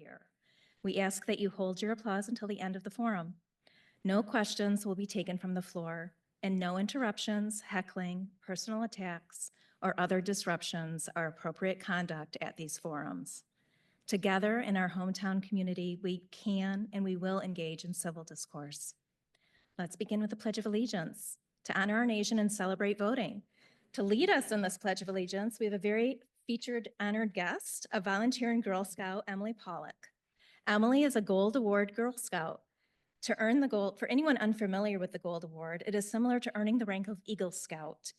here. We ask that you hold your applause until the end of the forum. No questions will be taken from the floor, and no interruptions, heckling, personal attacks, or other disruptions are appropriate conduct at these forums. Together in our hometown community, we can and we will engage in civil discourse. Let's begin with the Pledge of Allegiance. To honor our nation and celebrate voting. To lead us in this Pledge of Allegiance, we have a very featured honored guest, a volunteering Girl Scout, Emily Pollock. Emily is a Gold Award Girl Scout. To earn the gold, for anyone unfamiliar with the Gold Award, it is similar to earning the rank of Eagle Scout.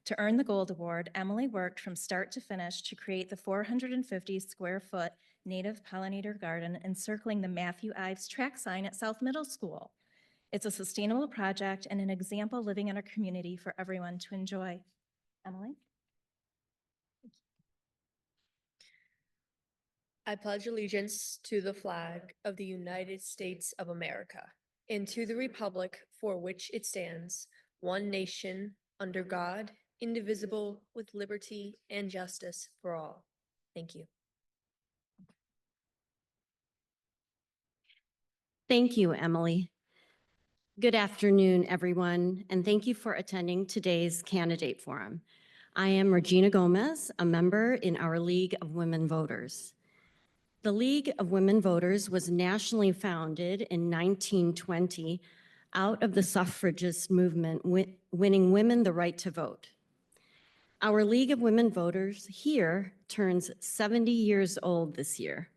To earn the Gold Award, Emily worked from start to finish to create the 450 square foot native pollinator garden encircling the Matthew Ives track sign at South Middle School. It's a sustainable project and an example living in our community for everyone to enjoy. Emily? I pledge allegiance to the flag of the United States of America and to the republic for which it stands, one nation, under God, indivisible, with liberty and justice for all. Thank you. Thank you, Emily. Good afternoon, everyone, and thank you for attending today's candidate forum. I am Regina Gomez, a member in our League of Women Voters. The League of Women Voters was nationally founded in 1920 out of the suffragist movement, winning women the right to vote. Our League of Women Voters here turns 70 years old this year.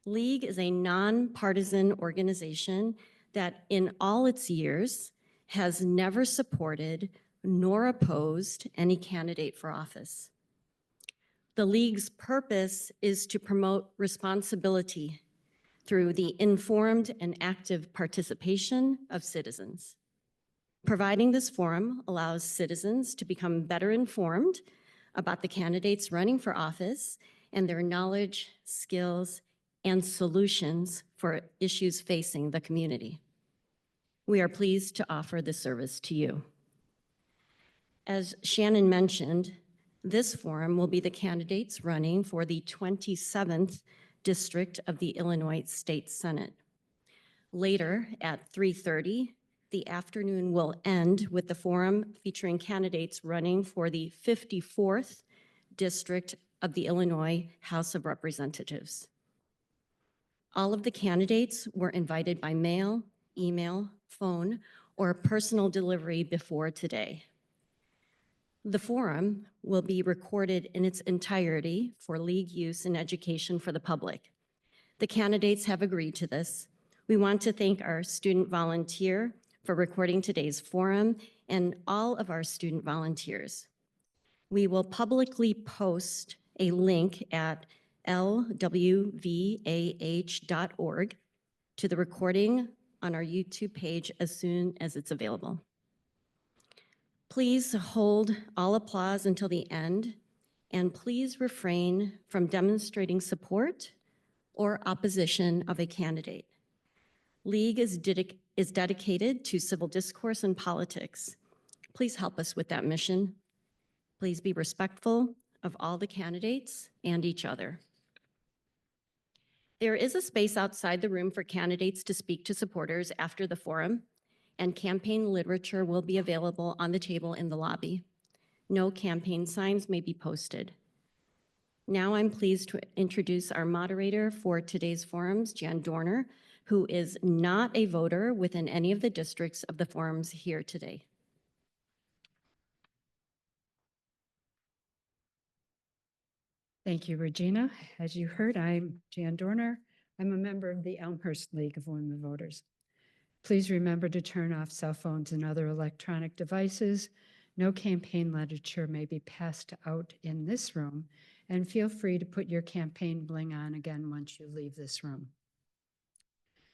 League is a nonpartisan organization that in all its years has never supported nor opposed any candidate for office. The League's purpose is to promote responsibility through the informed and active participation of citizens. Providing this forum allows citizens to become better informed about the candidates running for office and their knowledge, skills, and solutions for issues facing the community. We are pleased to offer this service to you. As Shannon mentioned, this forum will be the candidates running for the 27th District of the Illinois State Senate. Later at 3:30, the afternoon will end with the forum featuring candidates running for the 54th District of the Illinois House of Representatives. All of the candidates were invited by mail, email, phone, or personal delivery before today. The forum will be recorded in its entirety for League use and education for the public. The candidates have agreed to this. We want to thank our student volunteer for recording today's forum and all of our student volunteers. We will publicly post a link at LWV-AH.org to the recording on our YouTube page as soon as it's available. Please hold all applause until the end, and please refrain from demonstrating support or opposition of a candidate. League is dedicated to civil discourse and politics. Please help us with that mission. Please be respectful of all the candidates and each other. There is a space outside the room for candidates to speak to supporters after the forum, and campaign literature will be available on the table in the lobby. No campaign signs may be posted. Now I'm pleased to introduce our moderator for today's forums, Jan Dorner, who is not a voter within any of the districts of the forums here today. Thank you, Regina. As you heard, I'm Jan Dorner. I'm a member of the Elmhurst League of Women Voters. Please remember to turn off cell phones and other electronic devices. No campaign literature may be passed out in this room, and feel free to put your campaign bling on again once you leave this room.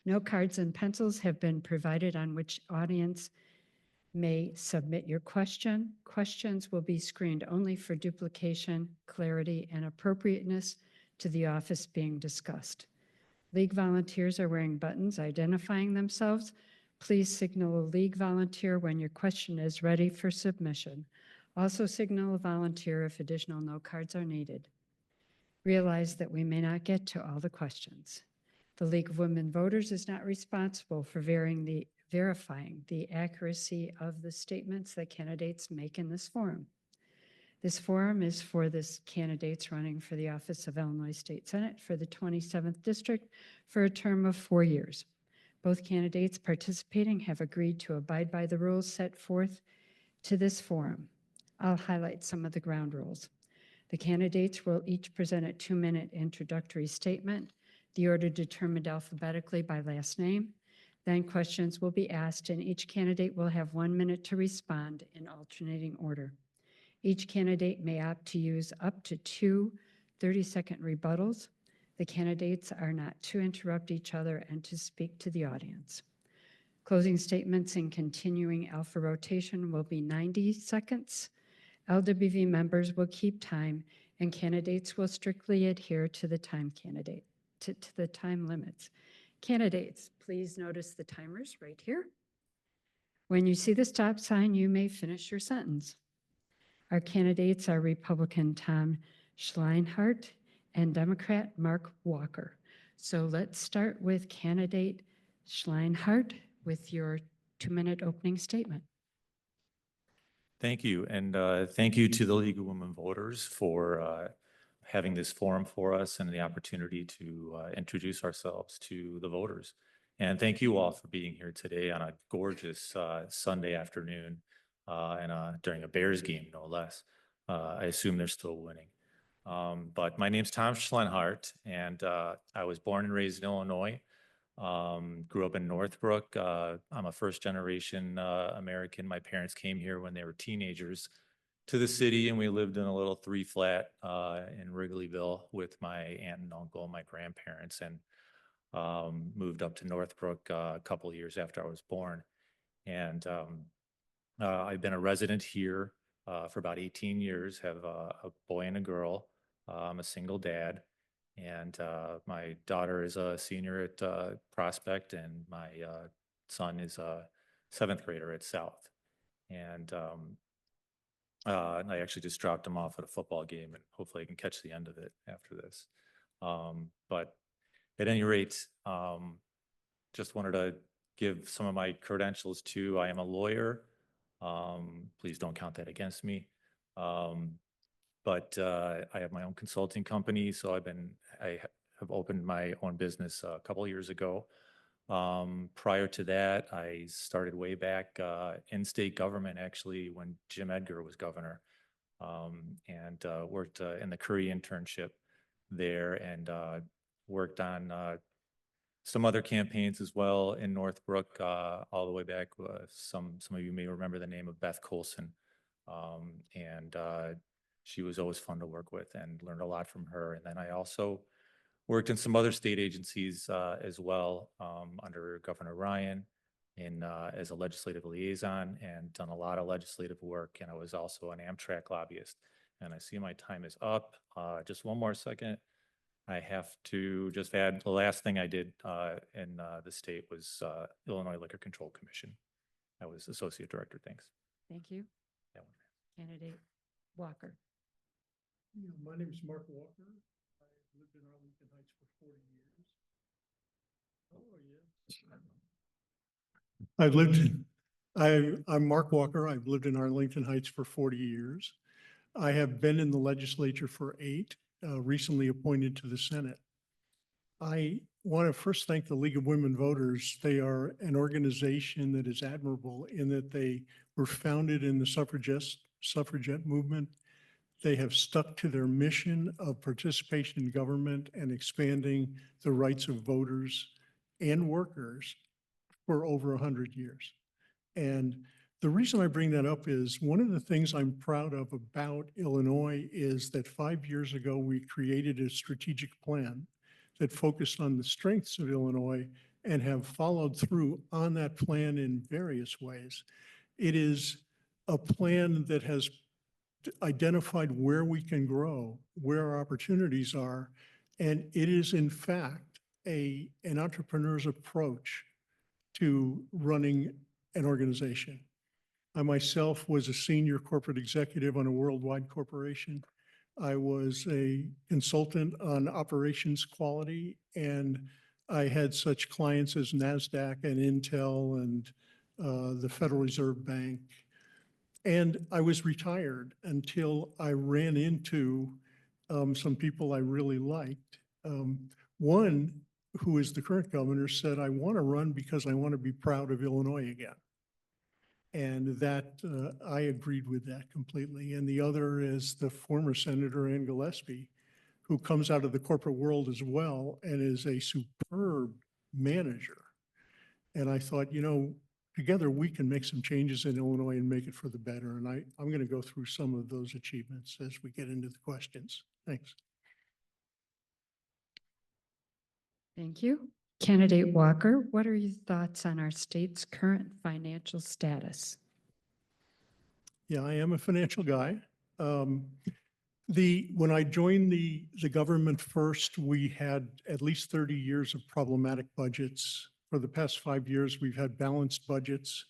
No cards and pencils have been provided on which audience may submit your question. Questions will be screened only for duplication, clarity, and appropriateness to the office being discussed. League volunteers are wearing buttons identifying themselves. Please signal a League volunteer when your question is ready for submission. Also signal a volunteer if additional note cards are needed. Realize that we may not get to all the questions. The League of Women Voters is not responsible for verifying the accuracy of the statements that candidates make in this forum. This forum is for the candidates running for the office of Illinois State Senate for the 27th District for a term of 4 years. Both candidates participating have agreed to abide by the rules set forth to this forum. I'll highlight some of the ground rules. The candidates will each present a 2-minute introductory statement, the order determined alphabetically by last name. Then questions will be asked and each candidate will have 1 minute to respond in alternating order. Each candidate may opt to use up to 2 30-second rebuttals. The candidates are not to interrupt each other and to speak to the audience. Closing statements in continuing alpha rotation will be 90 seconds. LWV members will keep time and candidates will strictly adhere to the time limits. Candidates, please notice the timers right here. When you see the stop sign, you may finish your sentence. Our candidates are Republican Tom Schlenhardt and Democrat Mark Walker. So let's start with candidate Schlenhardt with your 2-minute opening statement. Thank you. And thank you to the League of Women Voters for having this forum for us and the opportunity to introduce ourselves to the voters. And thank you all for being here today on a gorgeous Sunday afternoon and during a Bears game, no less. I assume they're still winning. But my name's Tom Schlenhardt, and I was born and raised in Illinois. Grew up in Northbrook. I'm a first-generation American. My parents came here when they were teenagers to the city, and we lived in a little 3-flat in Wrigleyville with my aunt and uncle, my grandparents, and moved up to Northbrook a couple of years after I was born. And I've been a resident here for about 18 years, have a boy and a girl. I'm a single dad, and my daughter is a senior at Prospect, and my son is a 7th grader at South. And I actually just dropped him off at a football game, and hopefully I can catch the end of it after this. But at any rate, just wanted to give some of my credentials too. I am a lawyer. Please don't count that against me. But I have my own consulting company, so I have opened my own business a couple of years ago. Prior to that, I started way back in state government, actually, when Jim Edgar was governor, and worked in the Curry internship there, and worked on some other campaigns as well in Northbrook, all the way back. Some of you may remember the name of Beth Colson, and she was always fun to work with and learned a lot from her. And then I also worked in some other state agencies as well under Governor Ryan as a legislative liaison, and done a lot of legislative work. And I was also an Amtrak lobbyist. And I see my time is up. Just one more second. I have to just add the last thing I did in the state was Illinois Liquor Control Commission. I was associate director. Thanks. Thank you. Yeah. Candidate Walker. Yeah, my name is Mark Walker. I lived in Arlington Heights for 40 years. Oh, yeah. I'm Mark Walker. I've lived in Arlington Heights for 40 years. I have been in the legislature for 8, recently appointed to the Senate. I want to first thank the League of Women Voters. They are an organization that is admirable in that they were founded in the suffragette movement. They have stuck to their mission of participation in government and expanding the rights of voters and workers for over 100 years. And the reason I bring that up is one of the things I'm proud of about Illinois is that 5 years ago, we created a strategic plan that focused on the strengths of Illinois and have followed through on that plan in various ways. It is a plan that has identified where we can grow, where our opportunities are, and it is in fact an entrepreneur's approach to running an organization. I myself was a senior corporate executive on a worldwide corporation. I was a consultant on operations quality, and I had such clients as NASDAQ and Intel and the Federal Reserve Bank. And I was retired until I ran into some people I really liked. One, who is the current governor, said, I want to run because I want to be proud of Illinois again. And that, I agreed with that completely. And the other is the former Senator Ann Gillespie, who comes out of the corporate world as well and is a superb manager. And I thought, you know, together we can make some changes in Illinois and make it for the better. And I'm going to go through some of those achievements as we get into the questions. Thanks. Thank you. Candidate Walker, what are your thoughts on our state's current financial status? Yeah, I am a financial guy. When I joined the government first, we had at least 30 years of problematic budgets. For the past 5 years, we've had balanced budgets,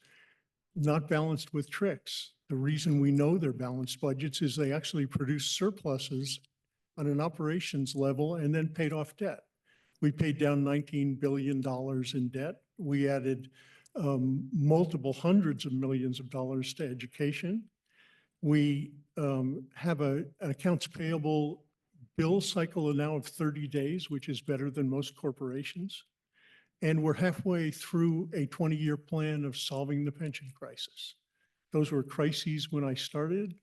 not balanced with tricks. The reason we know they're balanced budgets is they actually produce surpluses on an operations level and then paid off debt. We paid down $19 billion in debt. We added multiple hundreds of millions of dollars to education. We have an accounts payable bill cycle now of 30 days, which is better than most corporations. And we're halfway through a 20-year plan of solving the pension crisis. Those were crises when I started.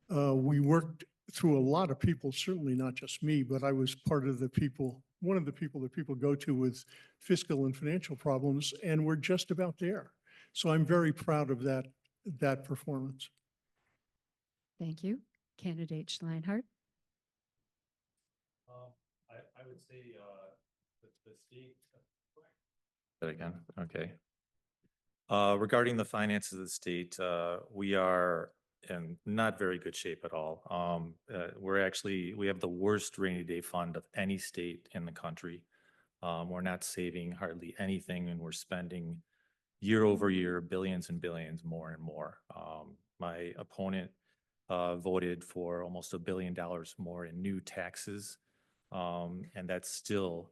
We worked through a lot of people, certainly not just me, but I was part of the people, one of the people that people go to with fiscal and financial problems, and we're just about there. So I'm very proud of that performance. Thank you. Candidate Schlenhardt. I would say the state. That again, okay. Regarding the finances of the state, we are in not very good shape at all. We have the worst rainy day fund of any state in the country. We're not saving hardly anything, and we're spending year over year billions and billions more and more. My opponent voted for almost $1 billion more in new taxes, and that still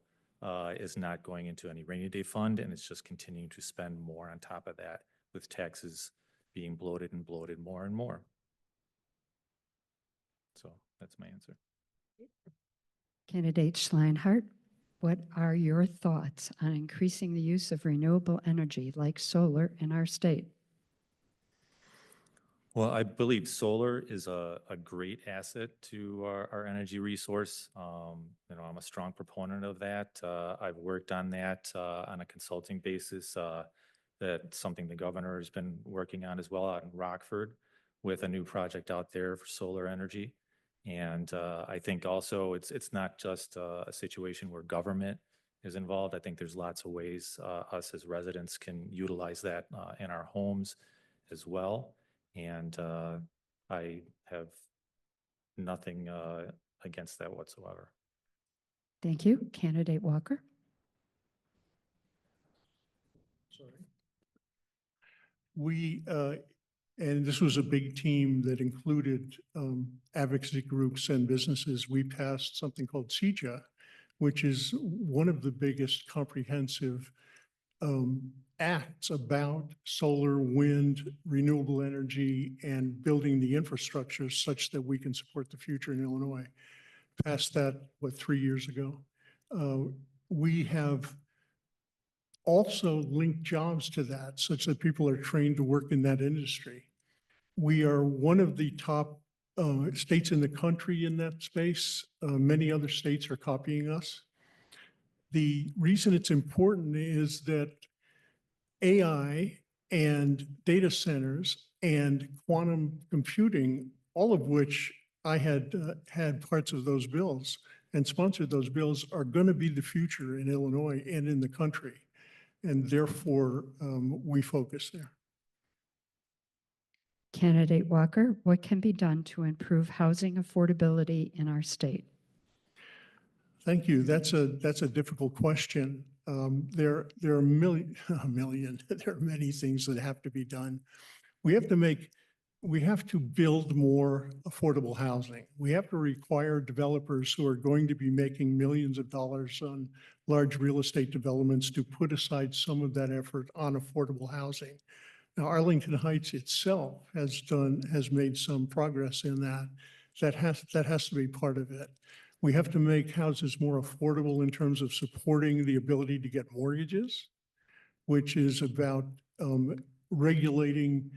is not going into any rainy day fund, and it's just continuing to spend more on top of that, with taxes being bloated and bloated more and more. So that's my answer. Candidate Schlenhardt, what are your thoughts on increasing the use of renewable energy like solar in our state? Well, I believe solar is a great asset to our energy resource. I'm a strong proponent of that. I've worked on that on a consulting basis. That's something the governor has been working on as well out in Rockford with a new project out there for solar energy. And I think also it's not just a situation where government is involved. I think there's lots of ways us as residents can utilize that in our homes as well. And I have nothing against that whatsoever. Thank you. Candidate Walker. Sorry. And this was a big team that included advocacy groups and businesses. We passed something called CEJA, which is one of the biggest comprehensive acts about solar, wind, renewable energy, and building the infrastructure such that we can support the future in Illinois. Passed that, 3 years ago. We have also linked jobs to that such that people are trained to work in that industry. We are one of the top states in the country in that space. Many other states are copying us. The reason it's important is that AI and data centers and quantum computing, all of which I had parts of those bills and sponsored those bills, are going to be the future in Illinois and in the country. And therefore, we focus there. Candidate Walker, what can be done to improve housing affordability in our state? Thank you. That's a difficult there are a million, there are many things that have to be done. We have to make we have to build more affordable housing. We have to require developers who are going to be making millions of dollars on large real estate developments to put aside some of that effort on affordable housing. Now, Arlington Heights itself has made some progress in that. That has to be part of it. We have to make houses more affordable in terms of supporting the ability to get mortgages, which is about regulating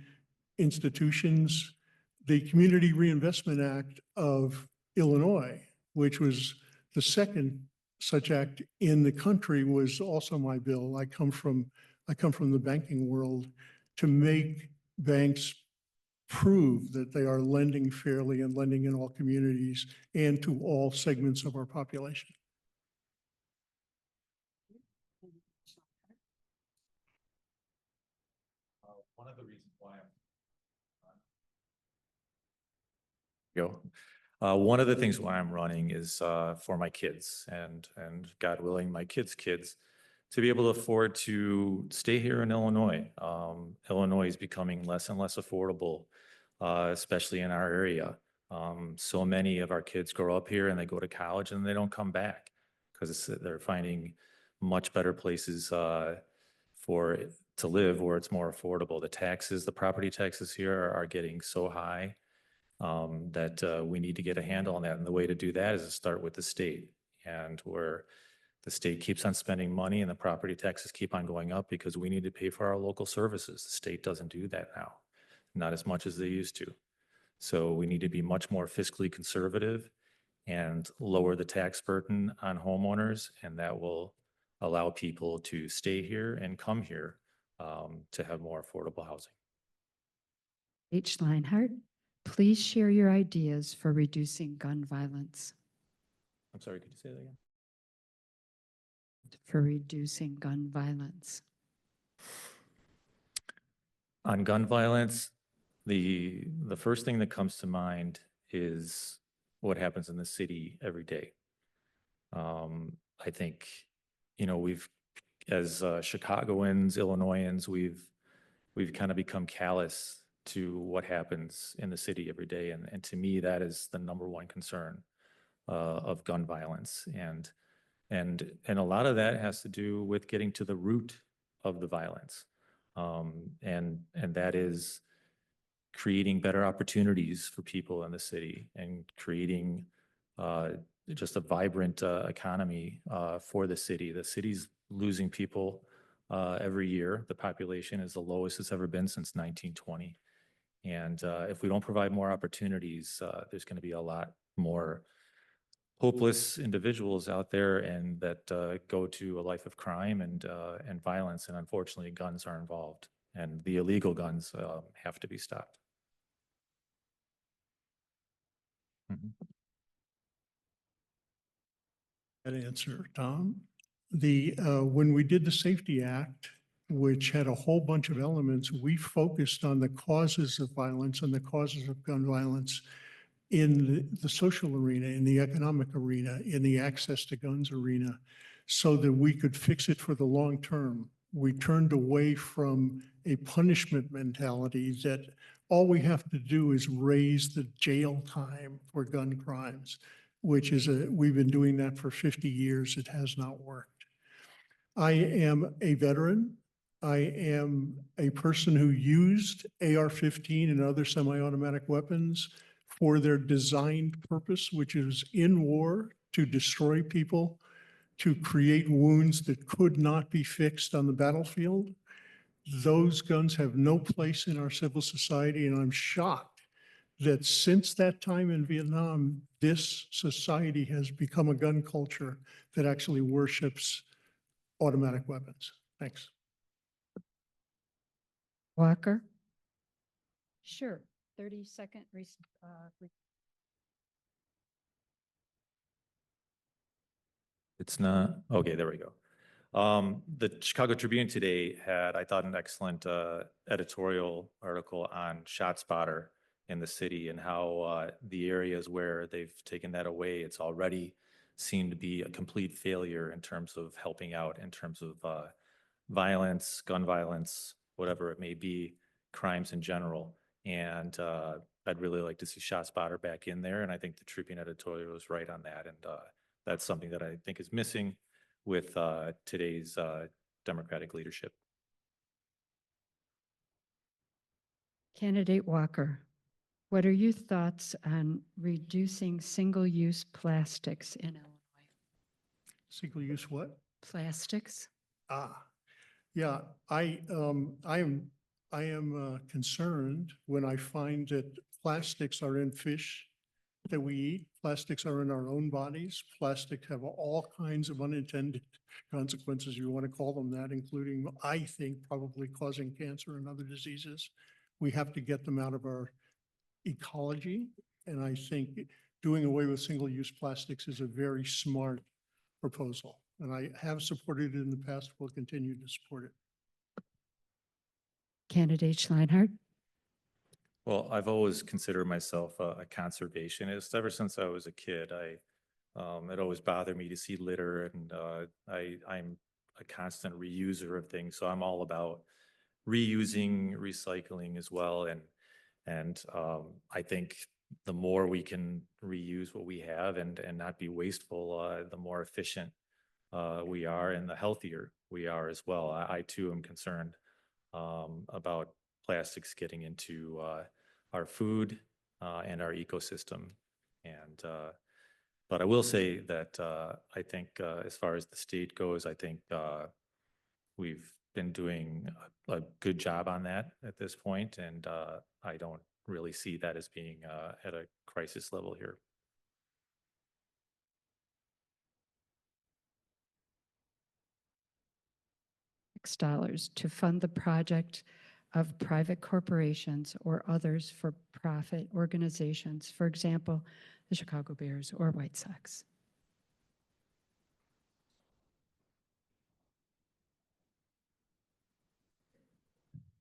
institutions. The Community Reinvestment Act of Illinois, which was the second such act in the country, was also my bill. I come from the banking world, to make banks prove that they are lending fairly and lending in all communities and to all segments of our population. One of the reasons why one of the things why I'm running is for my kids and God willing, my kids' kids to be able to afford to stay here in Illinois. Illinois is becoming less and less affordable, especially in our area. So many of our kids grow up here and they go to college and they don't come back because they're finding much better places to live where it's more affordable. The property taxes here are getting so high that we need to get a handle on that. And the way to do that is to start with the state, and where the state keeps on spending money and the property taxes keep on going up because we need to pay for our local services. The state doesn't do that now, not as much as they used to. So we need to be much more fiscally conservative and lower the tax burden on homeowners, and that will allow people to stay here and come here to have more affordable housing. H. Schlenhardt, please share your ideas for reducing gun violence. I'm sorry, could you say that again? For reducing gun violence. On gun violence, the first thing that comes to mind is what happens in the city every day. I think, as Chicagoans, Illinoisans, we've kind of become callous to what happens in the city every day, and to me, that is the number one concern of gun violence, and a lot of that has to do with getting to the root of the violence, and that is creating better opportunities for people in the city and creating just a vibrant economy for the city. The city's losing people every year. The population is the lowest it's ever been since 1920. And if we don't provide more opportunities, there's going to be a lot more hopeless individuals out there, and that go to a life of crime and violence. And unfortunately, guns are involved, and the illegal guns have to be stopped. Mhm. That answer, Tom. When we did the Safety Act, which had a whole bunch of elements, we focused on the causes of violence and the causes of gun violence in the social arena, in the economic arena, in the access to guns arena, so that we could fix it for the long term. We turned away from a punishment mentality that all we have to do is raise the jail time for gun crimes, which is we've been doing that for 50 years. It has not worked. I am a veteran. I am a person who used AR-15 and other semi-automatic weapons for their designed purpose, which is in war to destroy people, to create wounds that could not be fixed on the battlefield. Those guns have no place in our civil society, and I'm shocked that since that time in Vietnam, this society has become a gun culture that actually worships automatic weapons. Thanks. Walker? Sure. 30-second. It's not, okay, there we go. The Chicago Tribune today had, I thought, an excellent editorial article on ShotSpotter in the city, and how the areas where they've taken that away, it's already seemed to be a complete failure in terms of helping out, in terms of violence, gun violence, whatever it may be, crimes in general. And I'd really like to see ShotSpotter back in there. And I think the Tribune editorial was right on that. And that's something that I think is missing with today's Democratic leadership. Candidate Walker, what are your thoughts on reducing single-use plastics in Illinois? Single-use what? Plastics? Yeah, I am concerned when I find that plastics are in fish that we eat. Plastics are in our own bodies. Plastics have all kinds of unintended consequences, you want to call them that, including, I think, probably causing cancer and other diseases. We have to get them out of our ecology. And I think doing away with single-use plastics is a very smart proposal. And I have supported it in the past, will continue to support it. Candidate Schlenhardt? Well, I've always considered myself a conservationist. Ever since I was a kid, it always bothered me to see litter, and I'm a constant reuser of things. So I'm all about reusing, recycling as well. And I think the more we can reuse what we have and not be wasteful, the more efficient we are and the healthier we are as well. I too am concerned about plastics getting into our food and our ecosystem. And but I will say that I think as far as the state goes, I think we've been doing a good job on that at this point, and I don't really see that as being at a crisis level here. Dollars to fund the project of private corporations or others for profit organizations, for example, the Chicago Bears or White Sox.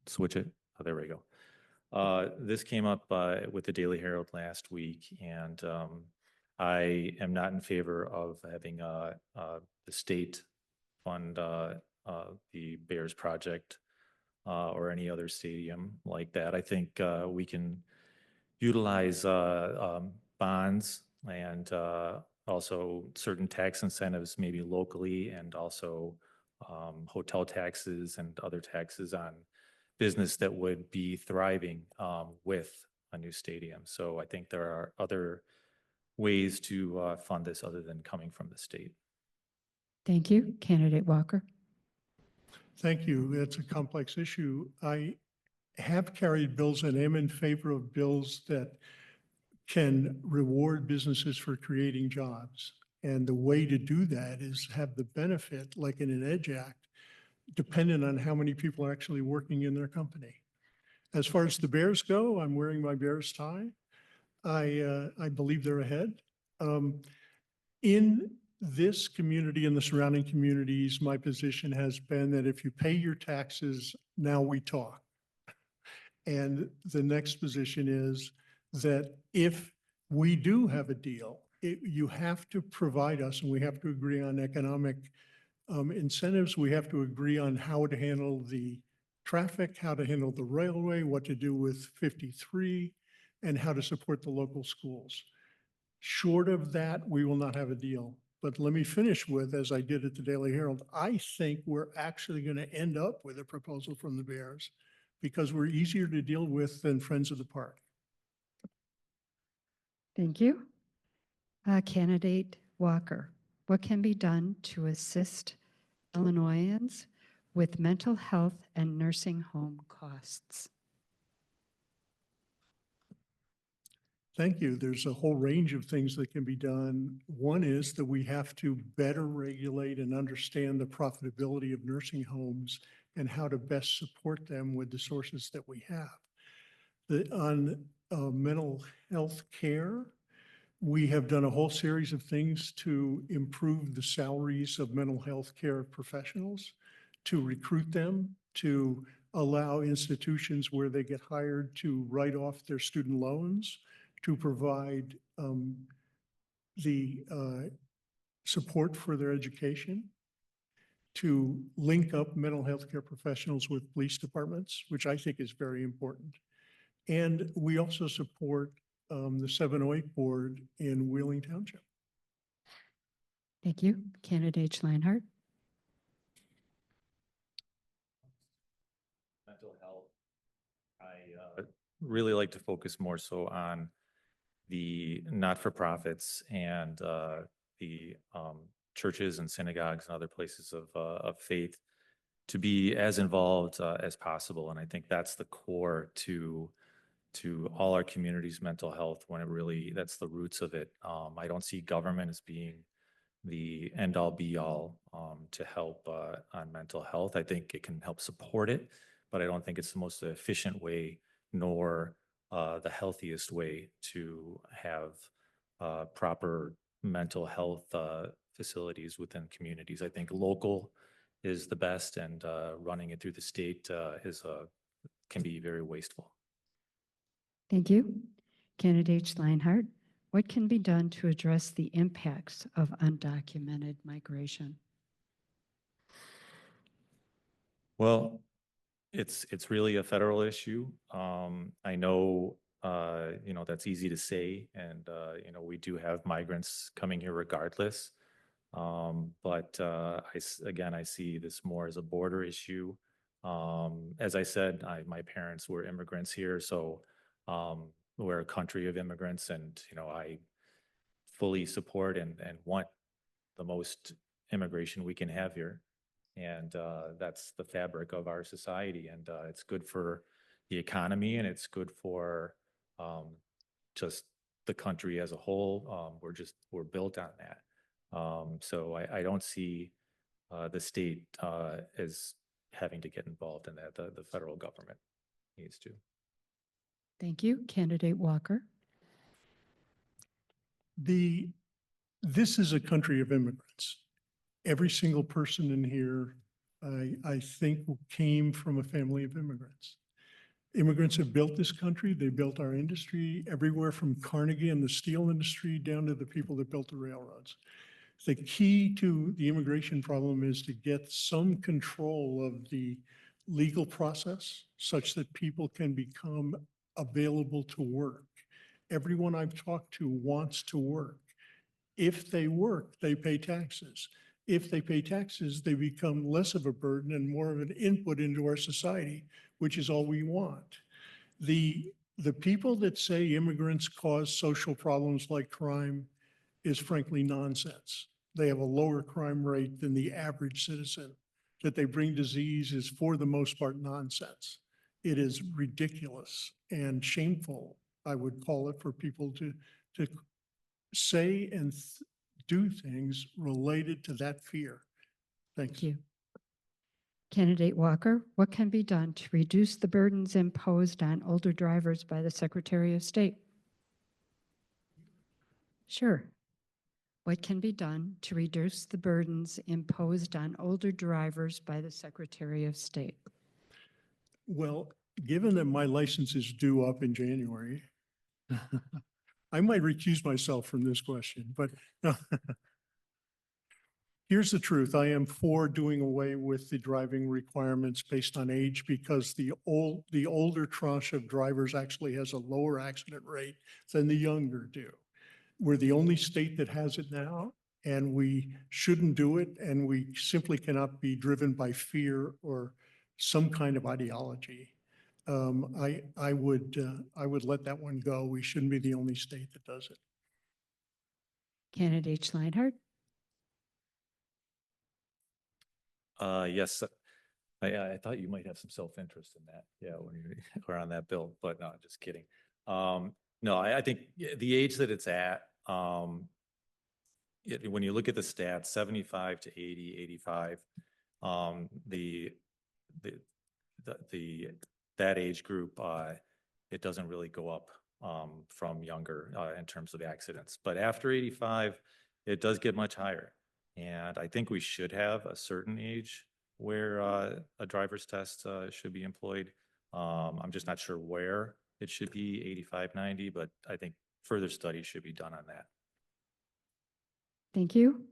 Switch it. Oh, there we go. This came up with the Daily Herald last week, and I am not in favor of having the state fund the Bears project or any other stadium like that. I think we can utilize bonds and also certain tax incentives, maybe locally, and also hotel taxes and other taxes on business that would be thriving with a new stadium. So I think there are other ways to fund this other than coming from the state. Thank you. Candidate Walker. Thank you. It's a complex issue. I have carried bills and am in favor of bills that can reward businesses for creating jobs. And the way to do that is have the benefit, like in an EDGE Act, dependent on how many people are actually working in their company. As far as the Bears go, I'm wearing my Bears tie. I believe they're ahead. In this community and the surrounding communities, my position has been that if you pay your taxes, now we talk. And the next position is that if we do have a deal, you have to provide us, and we have to agree on economic incentives. We have to agree on how to handle the traffic, how to handle the railway, what to do with 53, and how to support the local schools. Short of that, we will not have a deal. But let me finish with, as I did at the Daily Herald, I think we're actually going to end up with a proposal from the Bears because we're easier to deal with than Friends of the Park. Thank you. Candidate Walker, what can be done to assist Illinoisans with mental health and nursing home costs? Thank you. There's a whole range of things that can be done. One is that we have to better regulate and understand the profitability of nursing homes and how to best support them with the sources that we have. On mental health care, we have done a whole series of things to improve the salaries of mental health care professionals, to recruit them, to allow institutions where they get hired to write off their student loans, to provide the support for their education, to link up mental health care professionals with police departments, which I think is very important. And we also support the 708 board in Wheeling Township. Thank you. Candidate Schlenhardt. Mental health. I really like to focus more so on the not-for-profits and the churches and synagogues and other places of faith to be as involved as possible. And I think that's the core to all our community's mental health when it really, that's the roots of it. I don't see government as being the end-all be-all to help on mental health. I think it can help support it, but I don't think it's the most efficient way nor the healthiest way to have proper mental health facilities within communities. I think local is the best, and running it through the state can be very wasteful. Thank you. Candidate Schlenhardt, what can be done to address the impacts of undocumented migration? Well, it's really a federal issue. I know, that's easy to say, and we do have migrants coming here regardless. But again, I see this more as a border issue. As I said, my parents were immigrants here, so we're a country of immigrants, and I fully support and want the most immigration we can have here. And that's the fabric of our society, and it's good for the economy, and it's good for just the country as a whole. We're built on that. So I don't see the state as having to get involved in that. The federal government needs to. Thank you. Candidate Walker. This is a country of immigrants. Every single person in here, I think, came from a family of immigrants. Immigrants have built this country. They built our industry, everywhere from Carnegie and the steel industry down to the people that built the railroads. The key to the immigration problem is to get some control of the legal process such that people can become available to work. Everyone I've talked to wants to work. If they work, they pay taxes. If they pay taxes, they become less of a burden and more of an input into our society, which is all we want. The people that say immigrants cause social problems like crime is frankly nonsense. They have a lower crime rate than the average citizen. That they bring disease is for the most part nonsense. It is ridiculous and shameful, I would call it, for people to say and do things related to that fear. Thanks. Thank you. Candidate Walker, what can be done to reduce the burdens imposed on older drivers by the Secretary of State? Sure. What can be done to reduce the burdens imposed on older drivers by the Secretary of State? Well, given that my license is due up in January, I might recuse myself from this question, but no. Here's the truth. I am for doing away with the driving requirements based on age because the older tranche of drivers actually has a lower accident rate than the younger do. We're the only state that has it now, and we shouldn't do it, and we simply cannot be driven by fear or some kind of ideology. I would let that one go. We shouldn't be the only state that does it. Candidate Schlenhardt. Yes, I thought you might have some self-interest in that. Yeah, when you were on that bill, but no, just kidding. No, I think the age that it's at, when you look at the stats, 75 to 80, 85, that age group, it doesn't really go up from younger in terms of accidents. But after 85, it does get much higher. And I think we should have a certain age where a driver's test should be employed. I'm just not sure where it should be, 85, 90, but I think further studies should be done on that. Thank you.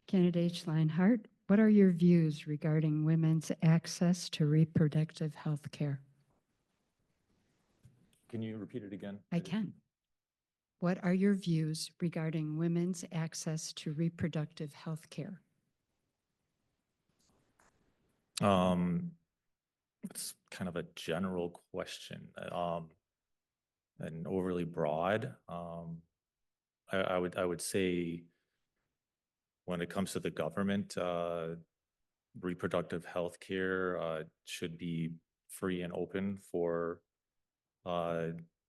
Candidate Schlenhardt, what are your views regarding women's access to reproductive health care? Can you repeat it again? I can. What are your views regarding women's access to reproductive health care? It's kind of a general question, and overly broad. I would say when it comes to the government, reproductive health care should be free and open for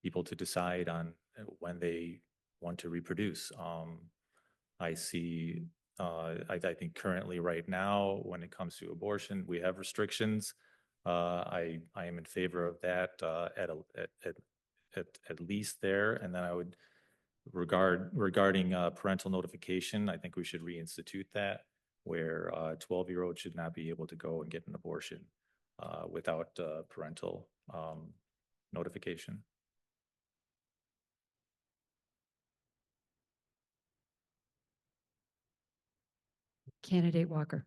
people to decide on when they want to reproduce. I see, I think currently right now, when it comes to abortion, we have restrictions. I am in favor of that at least there. And then I would regarding parental notification, I think we should reinstitute that, where 12-year-olds should not be able to go and get an abortion without parental notification. Candidate Walker.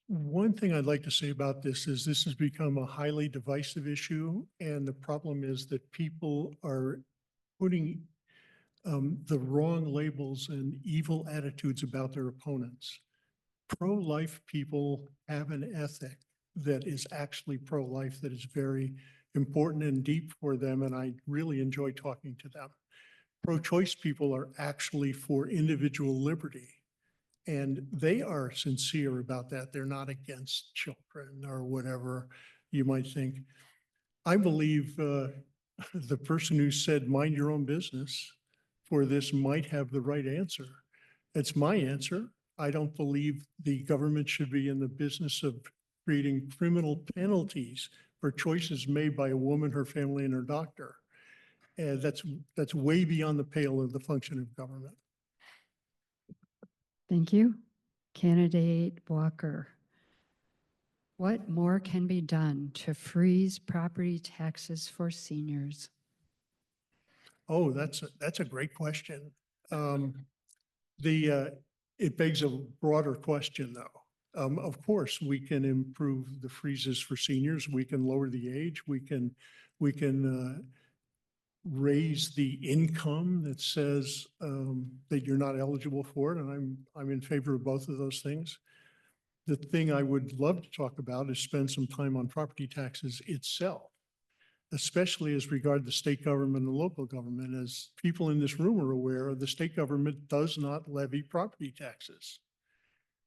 One thing I'd like to say about this is this has become a highly divisive issue. And the problem is that people are putting the wrong labels and evil attitudes about their opponents. Pro-life people have an ethic that is actually pro-life, that is very important and deep for them. And I really enjoy talking to them. Pro-choice people are actually for individual liberty. And they are sincere about that. They're not against children or whatever you might think. I believe the person who said, mind your own business for this might have the right answer. It's my answer. I don't believe the government should be in the business of creating criminal penalties for choices made by a woman, her family, and her doctor. And that's way beyond the pale of the function of government. Thank you. Candidate Walker. What more can be done to freeze property taxes for seniors? Oh, that's a great question. It begs a broader question, though. Of course, we can improve the freezes for seniors. We can lower the age. We can raise the income that says that you're not eligible for it, and I'm in favor of both of those things. The thing I would love to talk about is spend some time on property taxes itself, especially as regard the state government and local government. As people in this room are aware, the state government does not levy property taxes.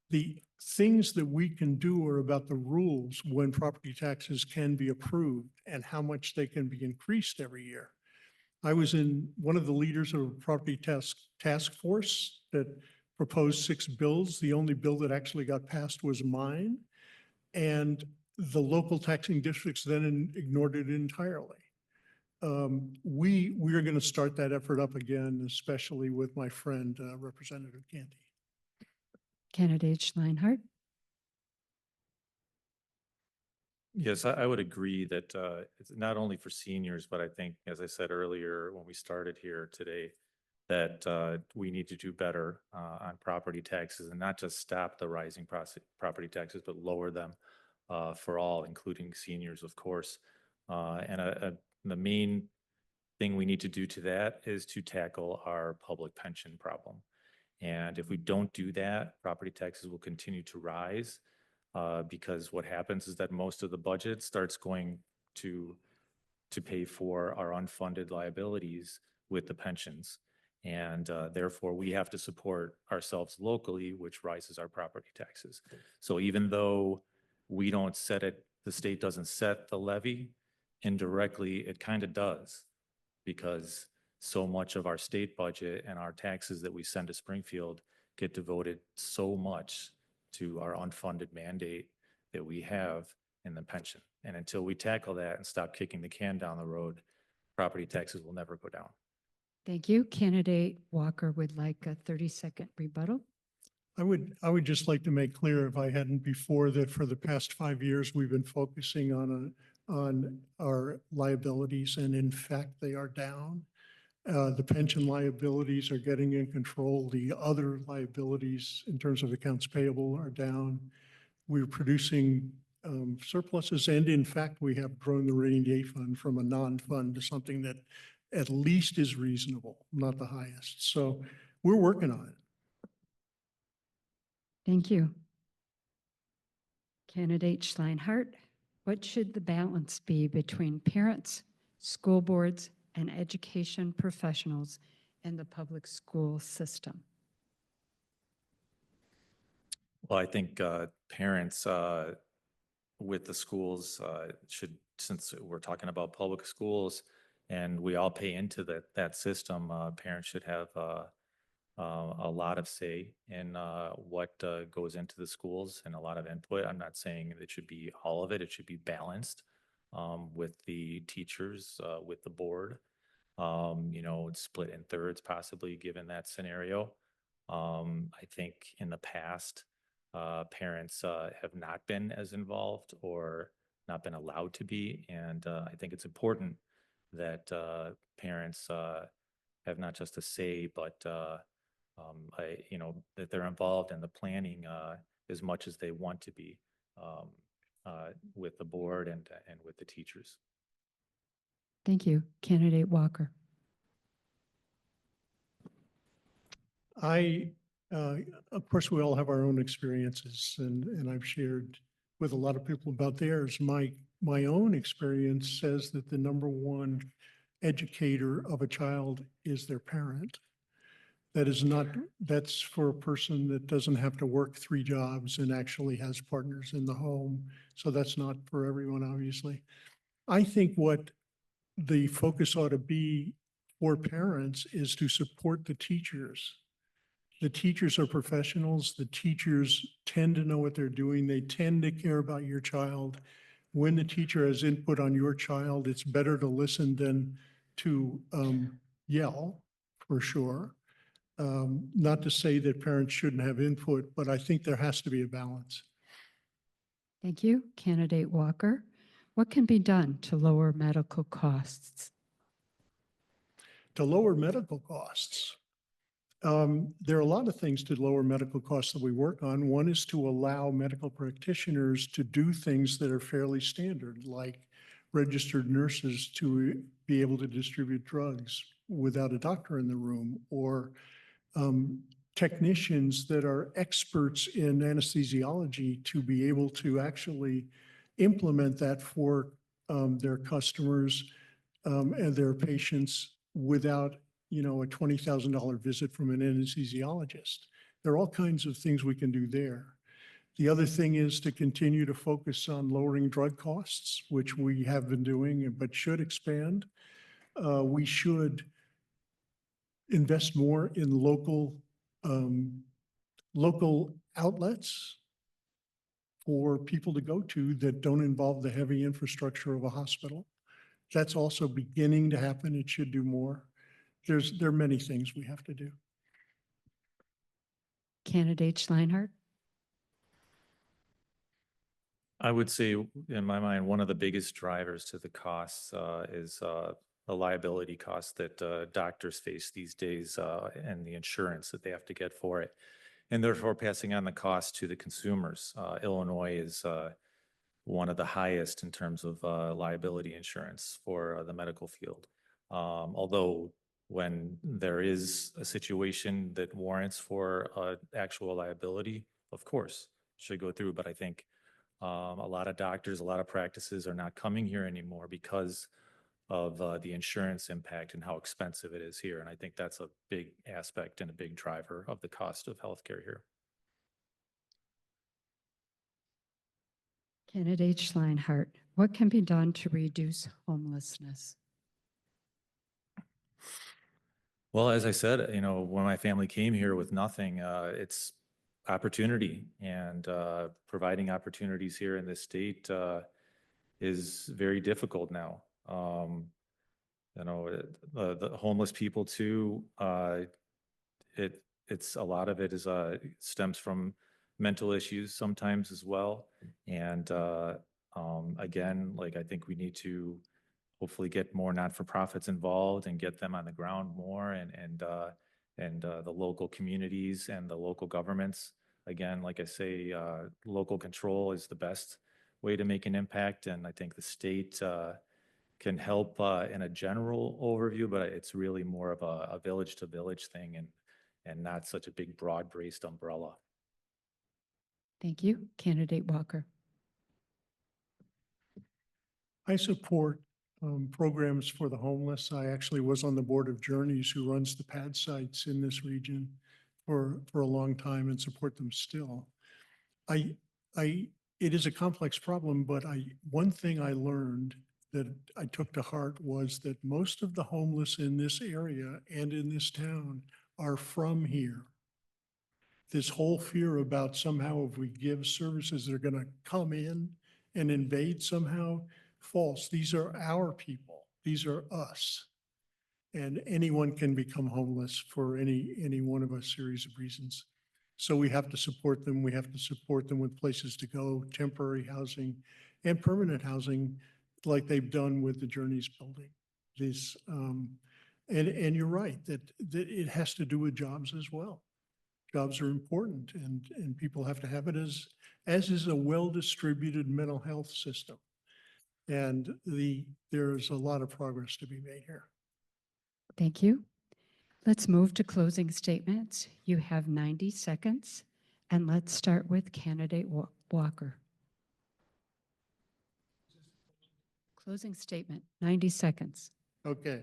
The things that we can do are about the rules when property taxes can be approved and how much they can be increased every year. I was in one of the leaders of a property task force that proposed 6 bills. The only bill that actually got passed was mine. And the local taxing districts then ignored it entirely. We are going to start that effort up again, especially with my friend, Representative Candy. Candidate Schlenhardt. Yes, I would agree that it's not only for seniors, but I think, as I said earlier, when we started here today, that we need to do better on property taxes and not just stop the rising property taxes, but lower them for all, including seniors, of course. And the main thing we need to do to that is to tackle our public pension problem. And if we don't do that, property taxes will continue to rise. Because what happens is that most of the budget starts going to pay for our unfunded liabilities with the pensions. And therefore, we have to support ourselves locally, which rises our property taxes. So even though we don't set it, the state doesn't set the levy, indirectly, it kind of does, because so much of our state budget and our taxes that we send to Springfield get devoted so much to our unfunded mandate that we have in the pension. And until we tackle that and stop kicking the can down the road, property taxes will never go down. Thank you. Candidate Walker would like a 30-second rebuttal. I would just like to make clear, if I hadn't before, that for the past 5 years, we've been focusing on our liabilities, and in fact, they are down. The pension liabilities are getting in control. The other liabilities in terms of accounts payable are down. We're producing surpluses. And in fact, we have grown the rainy day fund from a non-fund to something that at least is reasonable, not the highest. So we're working on it. Thank you. Candidate Schlenhardt, what should the balance be between parents, school boards, and education professionals in the public school system? Well, I think parents with the schools should, since we're talking about public schools and we all pay into that system, parents should have a lot of say in what goes into the schools and a lot of input. I'm not saying it should be all of it. It should be balanced with the teachers, with the board. It's split in thirds possibly given that scenario. I think in the past, parents have not been as involved or not been allowed to be. And I think it's important that parents have not just a say, but that they're involved in the planning as much as they want to be with the board and with the teachers. Thank you. Candidate Walker. Of course, we all have our own experiences and I've shared with a lot of people about theirs. My own experience says that the number one educator of a child is their parent. That's for a person that doesn't have to work 3 jobs and actually has partners in the home. So that's not for everyone, obviously. I think what the focus ought to be for parents is to support the teachers. The teachers are professionals. The teachers tend to know what they're doing. They tend to care about your child. When the teacher has input on your child, it's better to listen than to yell, for sure. Not to say that parents shouldn't have input, but I think there has to be a balance. Thank you. Candidate Walker. What can be done to lower medical costs? To lower medical costs, there are a lot of things to lower medical costs that we work on. One is to allow medical practitioners to do things that are fairly standard, like registered nurses to be able to distribute drugs without a doctor in the room, or technicians that are experts in anesthesiology to be able to actually implement that for their customers and their patients without, a $20,000 visit from an anesthesiologist. There are all kinds of things we can do there. The other thing is to continue to focus on lowering drug costs, which we have been doing, but should expand. We should invest more in local outlets for people to go to that don't involve the heavy infrastructure of a hospital. That's also beginning to happen. It should do more. There are many things we have to do. Candidate Schlenhardt. I would say, in my mind, one of the biggest drivers to the costs is the liability costs that doctors face these days and the insurance that they have to get for it, and therefore passing on the cost to the consumers. Illinois is one of the highest in terms of liability insurance for the medical field. Although when there is a situation that warrants for actual liability, of course, should go through. But I think a lot of doctors, a lot of practices are not coming here anymore because of the insurance impact and how expensive it is here. And I think that's a big aspect and a big driver of the cost of healthcare here. Candidate Schlenhardt, what can be done to reduce homelessness? Well, as I said, when my family came here with nothing, it's opportunity, and providing opportunities here in this state is very difficult now. The homeless people too, it's a lot of it is stems from mental issues sometimes as well. And again, like I think we need to hopefully get more not-for-profits involved and get them on the ground more, and the local communities and the local governments. Again, like I say, local control is the best way to make an impact. And I think the state can help in a general overview, but it's really more of a village to village thing and not such a big broad-based umbrella. Thank you. Candidate Walker. I support programs for the homeless. I actually was on the board of Journeys, who runs the pad sites in this region for a long time, and support them still. It is a complex problem, but one thing I learned that I took to heart was that most of the homeless in this area and in this town are from here. This whole fear about somehow if we give services, they're going to come in and invade somehow, false. These are our people. These are us. And anyone can become homeless for any one of a series of reasons. So we have to support them. We have to support them with places to go, temporary housing and permanent housing, like they've done with the Journeys building. This, and you're right that it has to do with jobs as well. Jobs are important, and people have to have it as is a well-distributed mental health system. And there's a lot of progress to be made here. Thank you. Let's move to closing statements. You have 90 seconds, and let's start with candidate Walker. Closing statement, 90 seconds. Okay.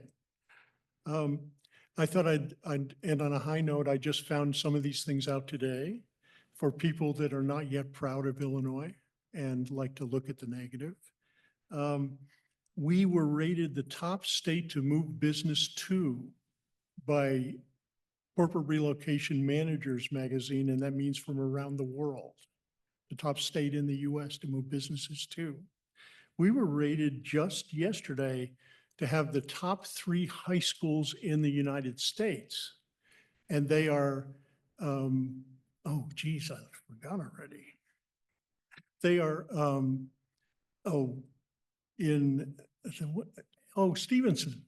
I thought I'd end on a high note. I just found some of these things out today for people that are not yet proud of Illinois and like to look at the negative. We were rated the top state to move business to by Corporate Relocation Managers magazine, and that means from around the world, the top state in the US to move businesses to. We were rated just yesterday to have the top 3 high schools in the United States. And they are, oh geez, I forgot already. They are, Stevenson.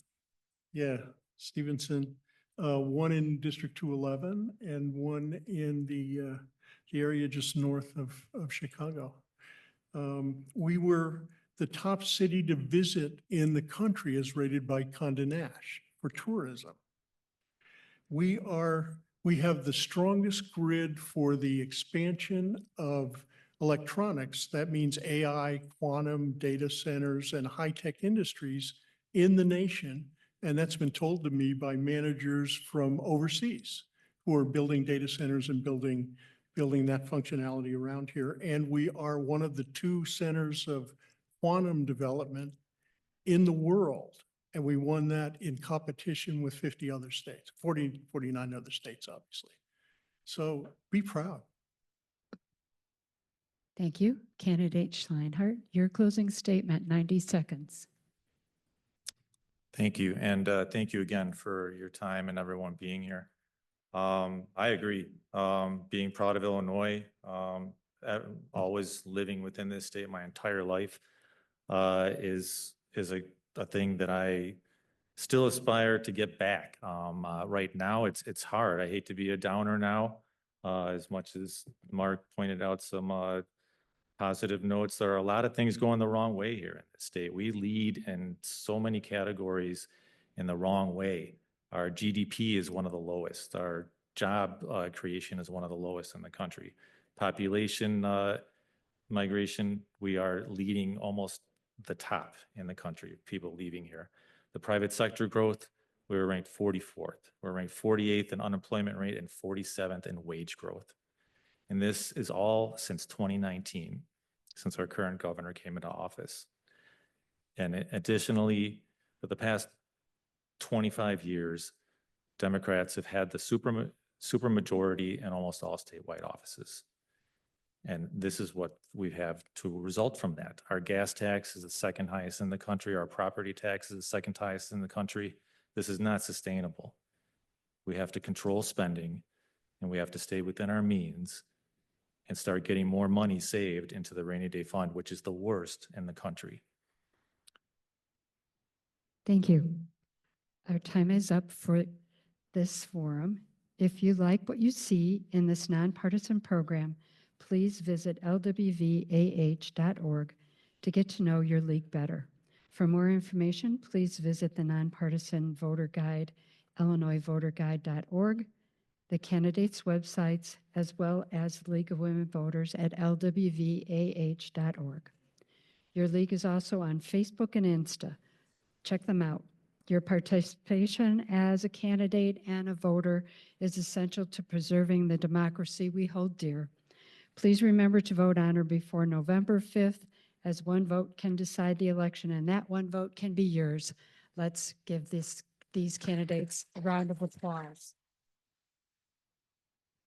Yeah, Stevenson. One in District 211 and one in the area just north of Chicago. We were the top city to visit in the country as rated by Condé Nast for tourism. We have the strongest grid for the expansion of electronics. That means AI, quantum, data centers, and high-tech industries in the nation. And that's been told to me by managers from overseas who are building data centers and building that functionality around here. And we are one of the 2 centers of quantum development in the world. And we won that in competition with 50 other states, 49 other states, obviously. So be proud. Thank you. Candidate Schlenhardt, your closing statement, 90 seconds. Thank you. And thank you again for your time and everyone being here. I agree. Being proud of Illinois, always living within this state my entire life is a thing that I still aspire to get back. Right now, it's hard. I hate to be a downer now. As much as Mark pointed out some positive notes, there are a lot of things going the wrong way here in the state. We lead in so many categories in the wrong way. Our GDP is one of the lowest. Our job creation is one of the lowest in the country. Population migration, we are leading almost the top in the country, people leaving here. The private sector growth, we were ranked 44th. We're ranked 48th in unemployment rate and 47th in wage growth. And this is all since 2019, since our current governor came into office. And additionally, for the past 25 years, Democrats have had the supermajority in almost all statewide offices. And this is what we have to result from that. Our gas tax is the 2nd highest in the country. Our property tax is the 2nd highest in the country. This is not sustainable. We have to control spending, and we have to stay within our means and start getting more money saved into the rainy day fund, which is the worst in the country. Thank you. Our time is up for this forum. If you like what you see in this nonpartisan program, please visit LWV-AH.org to get to know your league better. For more information, please visit the Nonpartisan Voter Guide, illinoisvoterguide.org, the candidates' websites, as well as the League of Women Voters at LWV-AH.org. Your league is also on Facebook and Insta. Check them out. Your participation as a candidate and a voter is essential to preserving the democracy we hold dear. Please remember to vote on or before November 5th, as one vote can decide the election, and that one vote can be yours. Let's give these candidates a round of applause.